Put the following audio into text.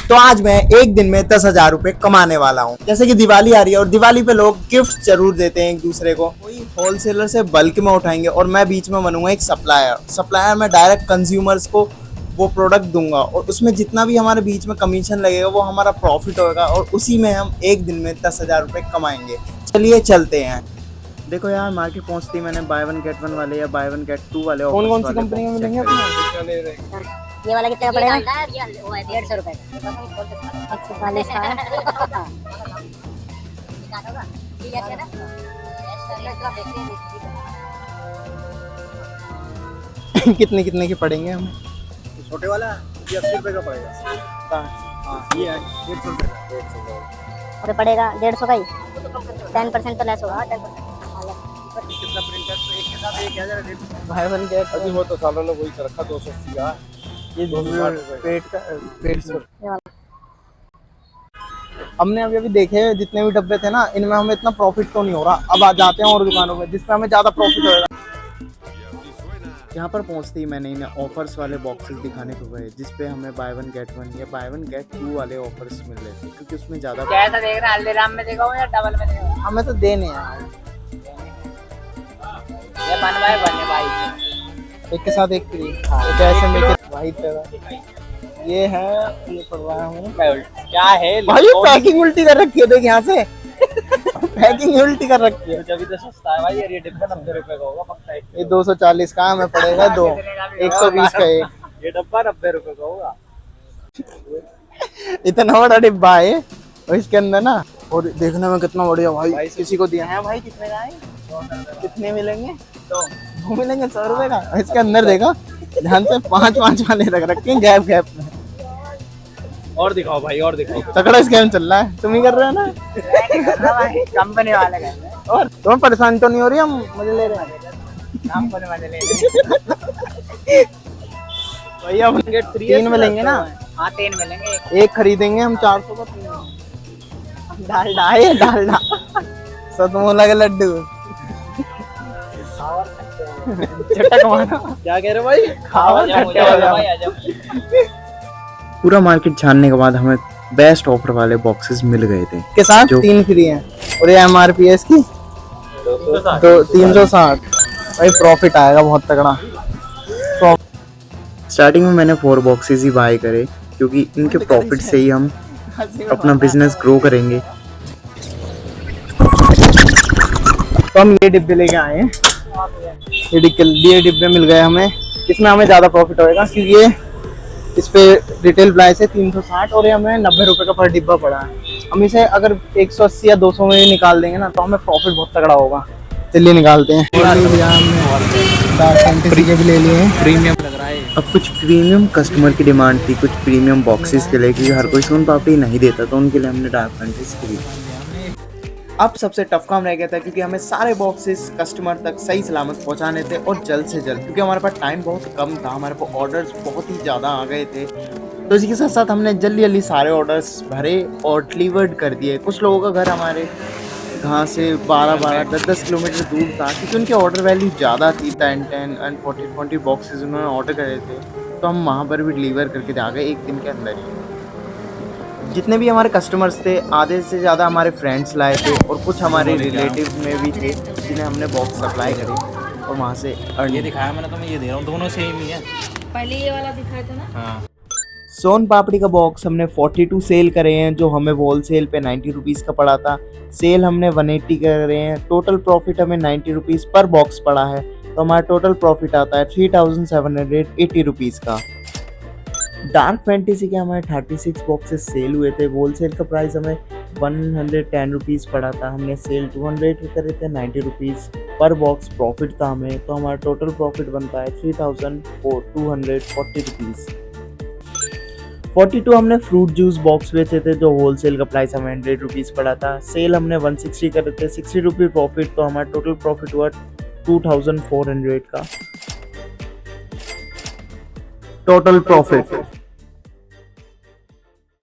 तो आज मैं एक दिन में 10,000 रुपए कमाने वाला हूँ। जैसे कि दिवाली आ रही है और दिवाली पे लोग गिफ्ट जरूर देते हैं एक दूसरे को। कोई होलसेलर से बल्क में उठाएंगे और मैं बीच में बनूंगा एक सप्लायर में डायरेक्ट कंज्यूमर्स को वो प्रोडक्ट दूंगा और उसमें जितना भी हमारे बीच में कमीशन लगेगा वो हमारा प्रॉफिट होगा और उसी में हम एक दिन में 10,000 रुपए कमाएंगे। चलिए चलते हैं। देखो यार मार्केट पहुंचती मैंने बाय वन गेट वन वाले या बाय वन गेट टू वाले कौन कौन सी कंपनी में मिलेंगे अपने? ये वाला कितने का पड़ेगा? वो है 150 रुपए का। कितने कितने के पड़ेंगे हमें? छोटे वाला ये 80 रुपए का पड़ेगा। हाँ ये है 150 रुपए का। और पड़ेगा 150 का ही। 10% तो लेस होगा। 10% कितना प्रिंटर एक के साथ एक 1000 बाय वन गेट अभी वो तो सालों ने वही रखा 280 का। ये 260 रुपए पेट से हमने अभी देखे जितने भी डब्बे थे ना इनमें हमें इतना प्रॉफिट तो नहीं हो रहा। अब आ जाते हैं और दुकानों में जिसमें हमें ज्यादा प्रॉफिट होगा। यहाँ पर पहुँचते ही मैंने इन्हें ऑफर्स वाले बॉक्सेस दिखाने को गए जिसपे हमें बाय वन गेट वन या बाय वन गेट टू वाले ऑफर्स मिल रहे थे क्योंकि उसमें ज्यादा कैसा देख रहा है? हल्दीराम में देखा हो या डबल में देखा हो? हमें तो देने हैं ये बनवाए बने भाई। एक के साथ एक फ्री। एक ऐसे में भाई तेरा ये है ये पढ़ रहा हूँ क्या है भाई ये पैकिंग उल्टी कर रखी है देख यहाँ से पैकिंग उल्टी कर रखी है। जब तो सस्ता है भाई यार ये डिब्बा 90 रुपए का होगा पक्का। ये 240 का हमें पड़ेगा 120 का एक। ये डब्बा 90 रुपए का होगा। इतना बड़ा डिब्बा है और इसके अंदर ना और देखने में कितना बढ़िया भाई किसी को दिया है भाई। कितने का है? कितने मिलेंगे? दो मिलेंगे 100 रुपए का। इसके अंदर देखा ध्यान से 5 वाले रख रखे हैं गैप गैप में। और दिखाओ भाई और दिखाओ। तगड़ा स्कैम चल रहा है। तुम ही कर रहे हो ना? कंपनी वाले का। और तुम्हें परेशानी तो नहीं हो रही? हम मजे ले रहे हैं। कंपनी वाले ले रहे भैया अपन 3 मिलेंगे ना? हाँ 3 मिलेंगे। एक खरीदेंगे हम 400 का 3। डालडा है डालडा सतमोला के लड्डू चटक मारा। क्या कह रहे हो भाई? खावर खट्टे हो जाओ। पूरा मार्केट छानने के बाद हमें बेस्ट ऑफर वाले बॉक्सेस मिल गए थे के साथ 3 फ्री हैं और ये एमआरपी है इसकी 360। भाई प्रॉफिट आएगा बहुत तगड़ा। स्टार्टिंग में मैंने 4 बॉक्सेस ही बाय करे क्योंकि इनके प्रॉफिट से ही हम अपना बिजनेस ग्रो करेंगे। तो हम ये डिब्बे लेके आए हैं। ये डिब्बे मिल गए हमें। इसमें हमें ज़्यादा प्रॉफिट होएगा क्योंकि ये इस पे रिटेल प्राइस है 360 और ये हमें 90 रुपए का पर डिब्बा पड़ा है। हम इसे अगर 180 या 200 में भी निकाल देंगे ना तो हमें प्रॉफिट बहुत तगड़ा होगा। चलिए निकालते हैं। भी ले लिए हैं। प्रीमियम लग रहा है। अब कुछ प्रीमियम कस्टमर की डिमांड थी कुछ प्रीमियम बॉक्सेस के लिए क्योंकि हर कोई सोन पापड़ी नहीं देता तो उनके लिए हमने डार्क फैंटेसी खरीदी। अब सबसे टफ काम रह गया था क्योंकि हमें सारे बॉक्सेस कस्टमर तक सही सलामत पहुंचाने थे और जल्द से जल्द क्योंकि हमारे पास टाइम बहुत कम था। हमारे पास ऑर्डर्स बहुत ही ज़्यादा आ गए थे तो इसी के साथ साथ हमने जल्दी जल्दी सारे ऑर्डर्स भरे और डिलीवर्ड कर दिए। कुछ लोगों का घर हमारे यहाँ से 12-12 10-10 किलोमीटर दूर था क्योंकि उनके ऑर्डर वैल्यू ज़्यादा थी। 10 एंड 40 बॉक्सेस उन्होंने ऑर्डर करे थे तो हम वहाँ पर भी डिलीवर करके आ गए एक दिन के अंदर ही। जितने भी हमारे कस्टमर्स थे आधे से ज़्यादा हमारे फ्रेंड्स लाए थे और कुछ हमारे रिलेटिव्स में भी थे जिन्हें हमने बॉक्स सप्लाई करे और वहाँ से ये दिखाया मैंने तुम्हें, ये दे रहा हूँ, दोनों सेम ही है। पहले ये वाला दिखाया था ना। हाँ सोन पापड़ी का बॉक्स हमने 42 सेल करे हैं जो हमें होल सेल पे 90 रुपीज़ का पड़ा था। सेल हमने 180 करे हैं। टोटल प्रॉफिट हमें 90 रुपीज़ पर बॉक्स पड़ा है तो हमारा टोटल प्रॉफिट आता है 3780 रुपीज़ का। डार्क फैंटेसी के हमारे 36 बॉक्सेस सेल हुए थे। होल सेल का प्राइस हमें 110 रुपीज़ पड़ा था। हमने सेल 200 करे थे 90 रुपीज़ पर बॉक्स प्रॉफिट था हमें तो हमारा टोटल प्रॉफिट बनता है 3240 रुपीज़। 42 हमने फ्रूट जूस बॉक्स बेचे थे जो होल सेल का प्राइस हमें 100 रुपीज़ पड़ा था। सेल हमने 160 करे थे 60 रुपये प्रॉफिट तो हमारा टोटल प्रॉफिट हुआ 2400 का टोटल प्रॉफिट।